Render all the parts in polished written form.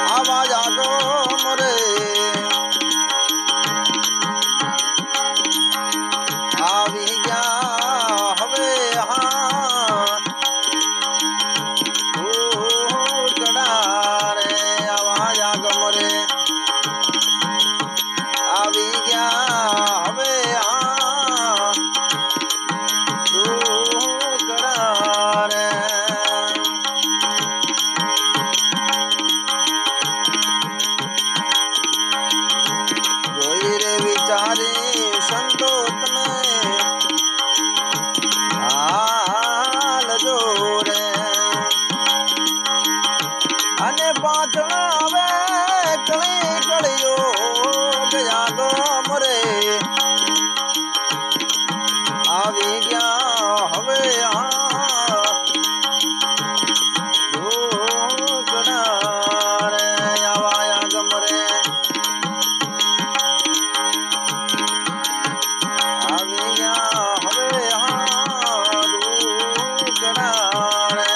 આવા જાગો મરે આવી ગયા હવે હા ઉકડા રે આવા જાગ મરે આવી ગયા હવે હા ઉકડા રે જોઈ રે વિચારી સંતો તમે હાલ જો રે અને પાછળ આવે કળી કળીઓ ગયા ગમ રે આવી ગયા હવે ઢોકળા રે આવાયા ગમ રે આવી ગયા હવે ઢોકળા રે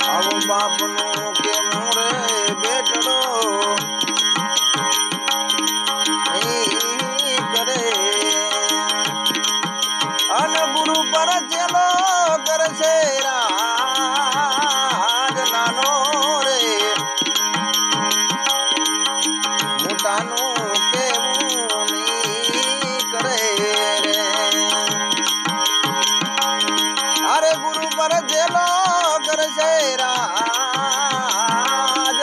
આવો બાપનો કે મોરે બેટડો કરે અન ગુરુ પર ચેલો કરશે રાજ નાનો રે મોટાનું કેવું ની કરે રે અરે ગુરુ પર ચેલો કરશે રાજ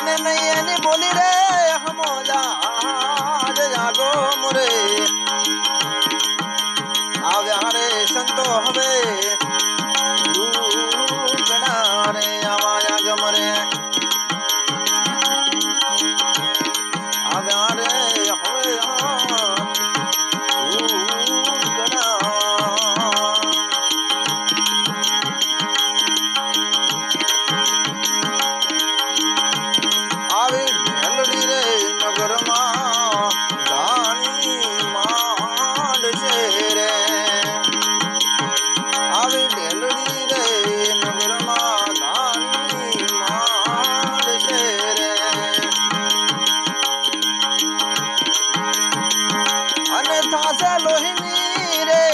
અને નહીં એની બોલી રે હમો જાગો મોરે આવ્યા રે સંતો હવે દુગણા રે આવા ગમરે આવ્યા રે હવે લોહીની રે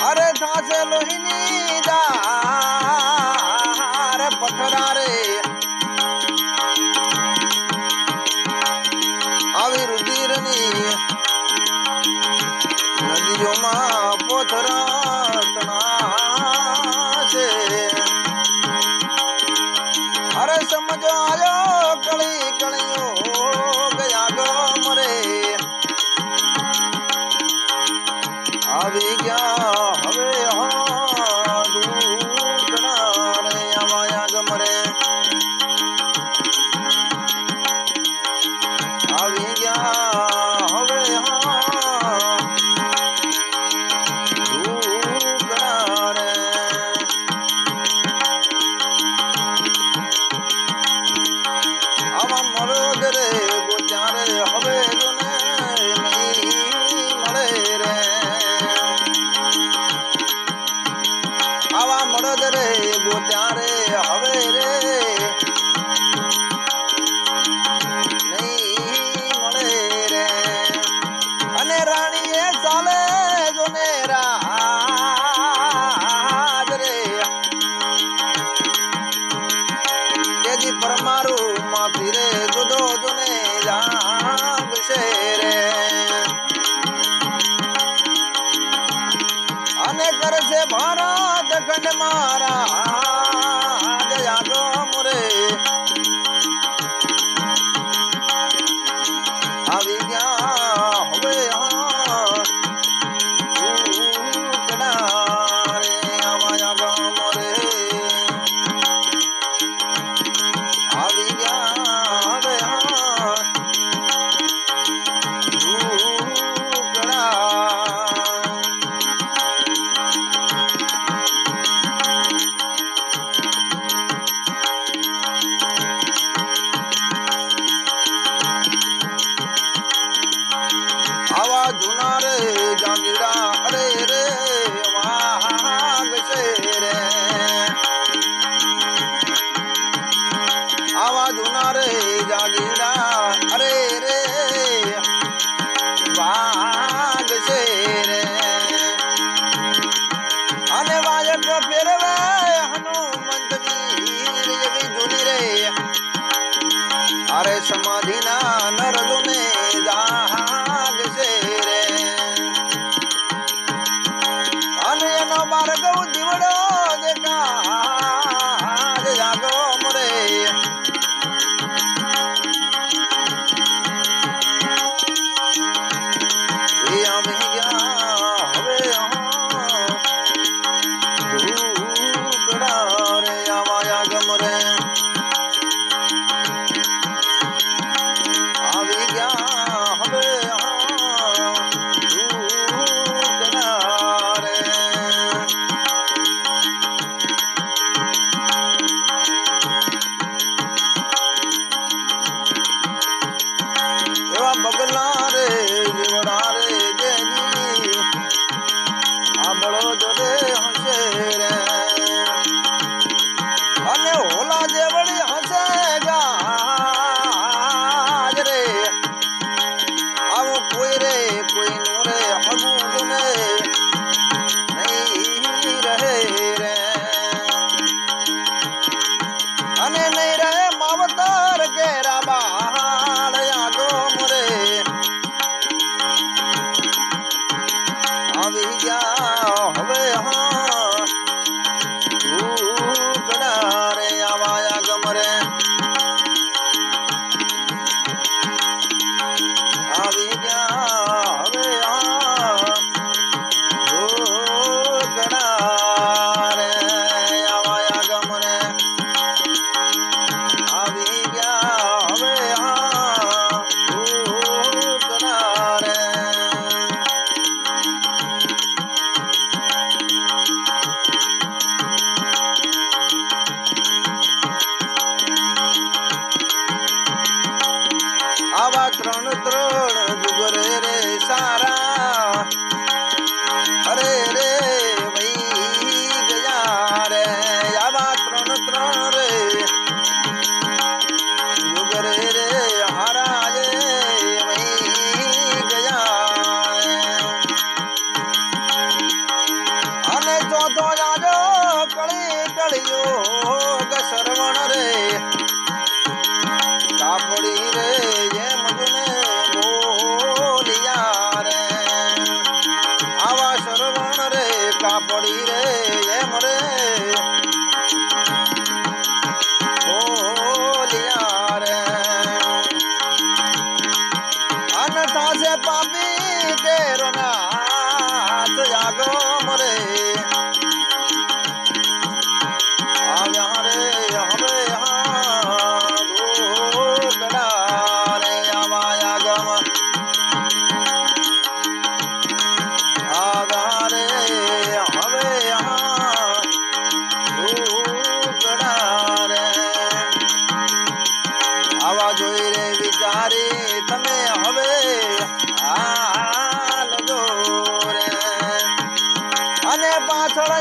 અરે થાશે લોહીની દાર પથરા રે આવી રુધિરની નદીઓમાં પોથરા તણાશે અરે સમજો આયો કળી કળીઓ ગયા ગમરે આવી ગયા હવે દુગણા રે આવા ગમરે આવી ગયા હવે દુગણા રે આવા મળદ રે ગોચારે હવે જોને નહીં મળે રે આવા મળદ રે ગોત્યારે હવે રે નહીં મળે રે અને રાણીએ ચાલે જોને રાજ રે તેજી પરમારું માથી રે જુદો જોને જાગશે રે અને કરશે ભારત ખંડ મારા જાગો મોરે આવી ગયા હવે દુગણા રે આવા જાગો મોરે આવી ગયા હવે દુગણા આવા જૂના રે જાગીરા અરે રે વાગશે રે આવા જૂના રે જાગીરા અરે રે વાગશે રે અને વાયક ફેરવે હનુમંત વીર એવી જૂની રે અરે સમાધિના નરજોને જાગશે રે અને એનો બાળક દીવડો દેખા જાગો મરે એ આવી ગયા હવે દુગણા રે આવા ગમરે આવી ગયા હવે ઢોકળા રે આવાયા ગમને આવી ગયા હવે ઢોકળા રે આવા ત્રણ જુગ રે રે સારા અરે રે વહી ગયા રે આવા ત્રણ રે જુગ રે રે હારા રે વહી ગયા રે અને ચોથો જાજો કળિયો સરવણ રે કાપડી રે એમ જને બોલિયા રે આવા સરવણ રે કાપડી રે એમ રે બોલિયા રે અન થાશે પાપી કેરો નાથ જાગો મરે આવ્યા રે હવે આવા જોઈ રે વિચારી તમે હવે હાલ જો રે અને પાછળ